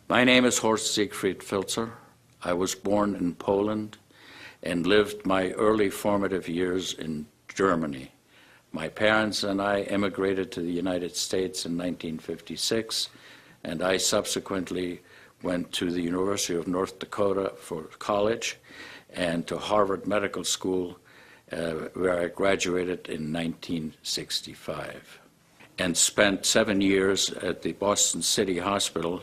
My name is Horst Siegfried Filtzer. I was born in Poland and lived my early formative years in Germany. My parents and I emigrated to the United States in 1956, and I subsequently went to the University of North Dakota for college and to Harvard Medical School, where I graduated in 1965, and spent 7 years at the Boston City Hospital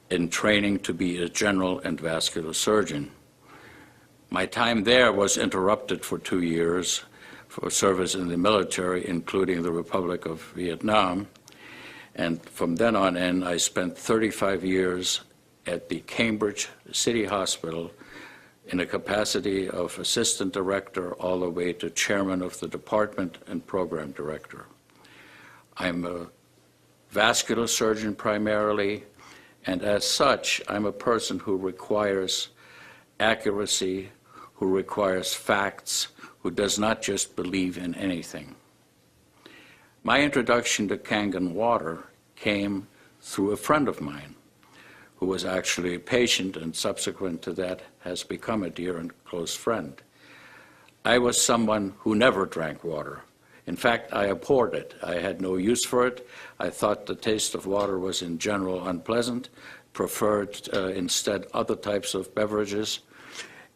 in training to be a general and vascular surgeon. My time there was interrupted for 2 years for service in the military, including the Republic of Vietnam. And from then on in, I spent 35 years at the Cambridge City Hospital in a capacity of assistant director all the way to chairman of the department and program director. I'm a vascular surgeon primarily, and as such, I'm a person who requires accuracy, who requires facts, who does not just believe in anything. My introduction to Kangen water came through a friend of mine who was actually a patient and subsequent to that has become a dear and close friend. I was someone who never drank water. In fact, I abhorred it. I had no use for it. I thought the taste of water was in general unpleasant, preferred instead other types of beverages.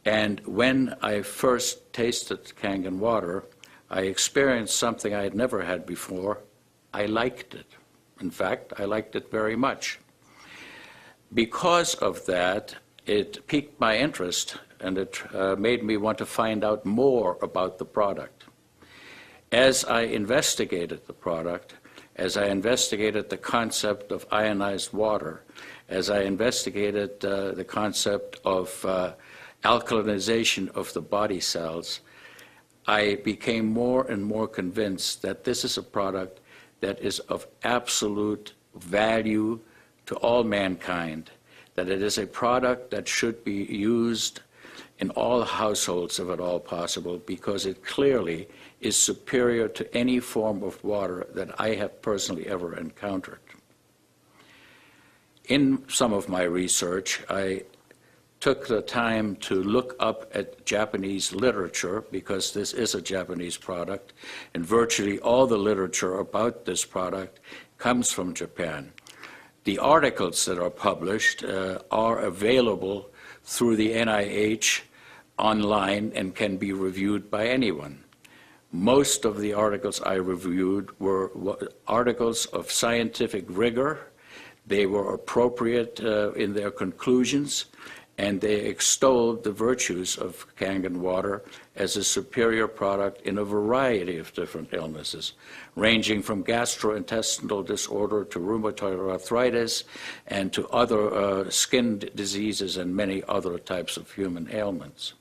And when I first tasted Kangen water, I experienced something I had never had before. I liked it. In fact, I liked it very much. Because of that, it piqued my interest, and it made me want to find out more about the product. As I investigated the product, as I investigated the concept of ionized water, as I investigated the concept of alkalinization of the body cells, I became more and more convinced that this is a product that is of absolute value to all mankind, that it is a product that should be used in all households if at all possible, because it clearly is superior to any form of water that I have personally ever encountered. In some of my research, I took the time to look up at Japanese literature, because this is a Japanese product, and virtually all the literature about this product comes from Japan. The articles that are published are available through the NIH online and can be reviewed by anyone. Most of the articles I reviewed were articles of scientific rigor. They were appropriate in their conclusions, and they extolled the virtues of Kangen water as a superior product in a variety of different illnesses, ranging from gastrointestinal disorder to rheumatoid arthritis and to other skin diseases and many other types of human ailments.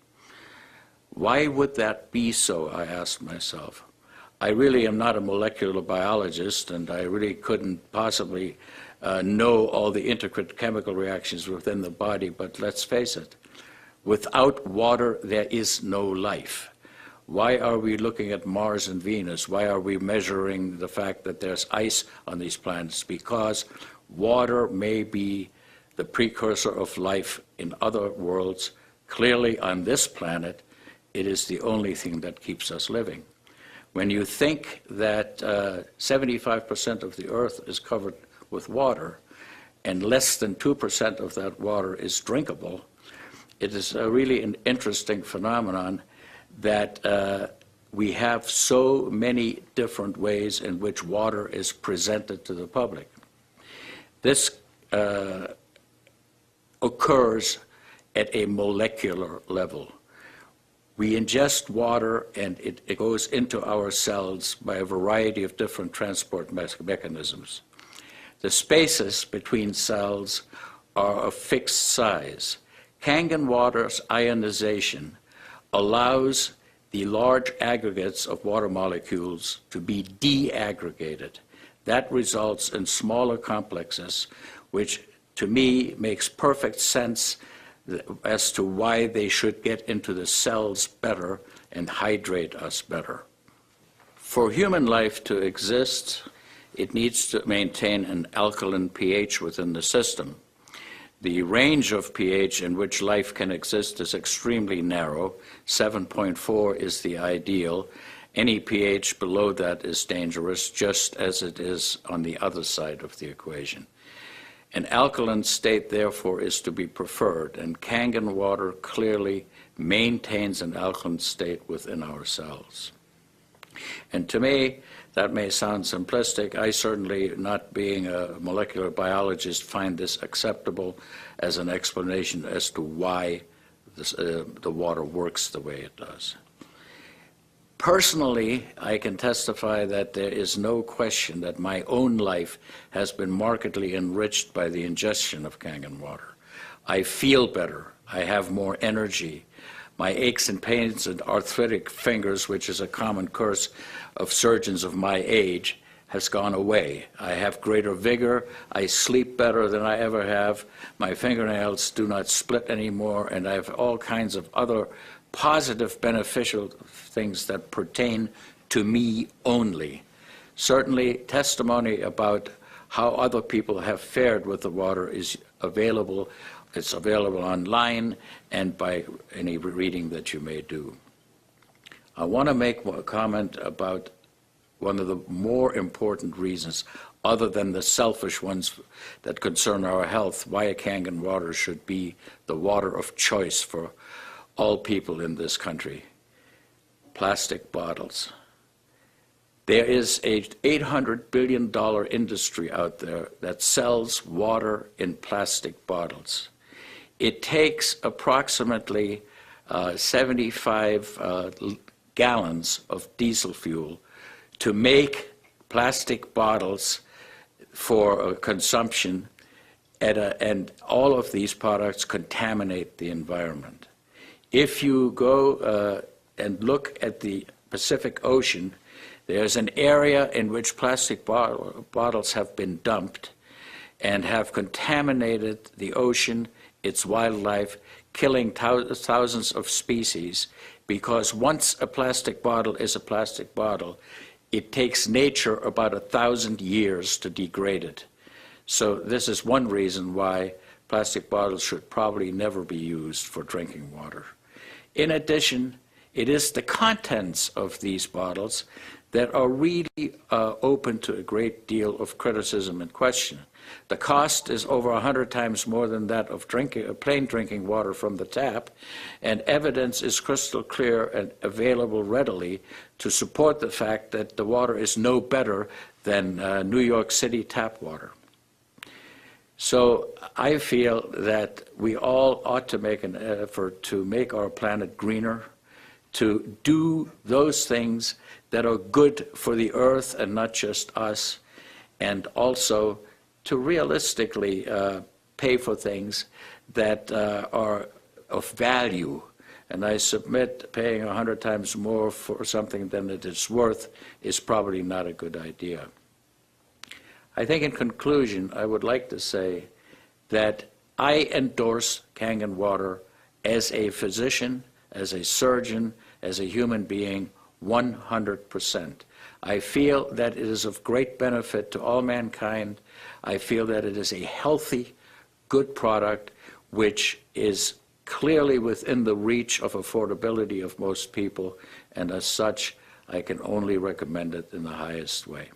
Why would that be so, I asked myself. I really am not a molecular biologist, and I really couldn't possibly know all the intricate chemical reactions within the body, but let's face it, without water there is no life. Why are we looking at Mars and Venus? Why are we measuring the fact that there's ice on these planets? Because water may be the precursor of life in other worlds. Clearly on this planet, it is the only thing that keeps us living. When you think that 75% of the Earth is covered with water, and less than 2% of that water is drinkable, it is really an interesting phenomenon that we have so many different ways in which water is presented to the public. This occurs at a molecular level. We ingest water and it goes into our cells by a variety of different transport mechanisms. The spaces between cells are of fixed size. Kangen water's ionization allows the large aggregates of water molecules to be de-aggregated. That results in smaller complexes, which to me makes perfect sense as to why they should get into the cells better and hydrate us better. For human life to exist, it needs to maintain an alkaline pH within the system. The range of pH in which life can exist is extremely narrow. 7.4 is the ideal. Any pH below that is dangerous, just as it is on the other side of the equation. An alkaline state, therefore, is to be preferred, and Kangen water clearly maintains an alkaline state within our cells. And to me, that may sound simplistic. I certainly, not being a molecular biologist, find this acceptable as an explanation as to why the water works the way it does. Personally, I can testify that there is no question that my own life has been markedly enriched by the ingestion of Kangen water. I feel better. I have more energy. My aches and pains and arthritic fingers, which is a common curse of surgeons of my age, has gone away. I have greater vigor. I sleep better than I ever have. My fingernails do not split anymore, and I have all kinds of other positive, beneficial things that pertain to me only. Certainly, testimony about how other people have fared with the water is available. It's available online and by any reading that you may do. I want to make a comment about one of the more important reasons, other than the selfish ones that concern our health, why Kangen water should be the water of choice for all people in this country. Plastic bottles. There is a $800 billion industry out there that sells water in plastic bottles. It takes approximately 75 gallons of diesel fuel to make plastic bottles for consumption, and all of these products contaminate the environment. If you go and look at the Pacific Ocean, there's an area in which plastic bottles have been dumped and have contaminated the ocean, its wildlife, killing thousands of species, because once a plastic bottle is a plastic bottle, it takes nature about 1,000 years to degrade it. So this is one reason why plastic bottles should probably never be used for drinking water. In addition, it is the contents of these bottles that are really open to a great deal of criticism and question. The cost is over 100 times more than that of plain drinking water from the tap, and evidence is crystal clear and available readily to support the fact that the water is no better than New York City tap water. So I feel that we all ought to make an effort to make our planet greener, to do those things that are good for the earth and not just us, and also to realistically pay for things that are of value. And I submit paying 100 times more for something than it is worth is probably not a good idea. I think in conclusion, I would like to say that I endorse Kangen water as a physician, as a surgeon, as a human being, 100%. I feel that it is of great benefit to all mankind. I feel that it is a healthy, good product which is clearly within the reach of affordability of most people, and as such, I can only recommend it in the highest way.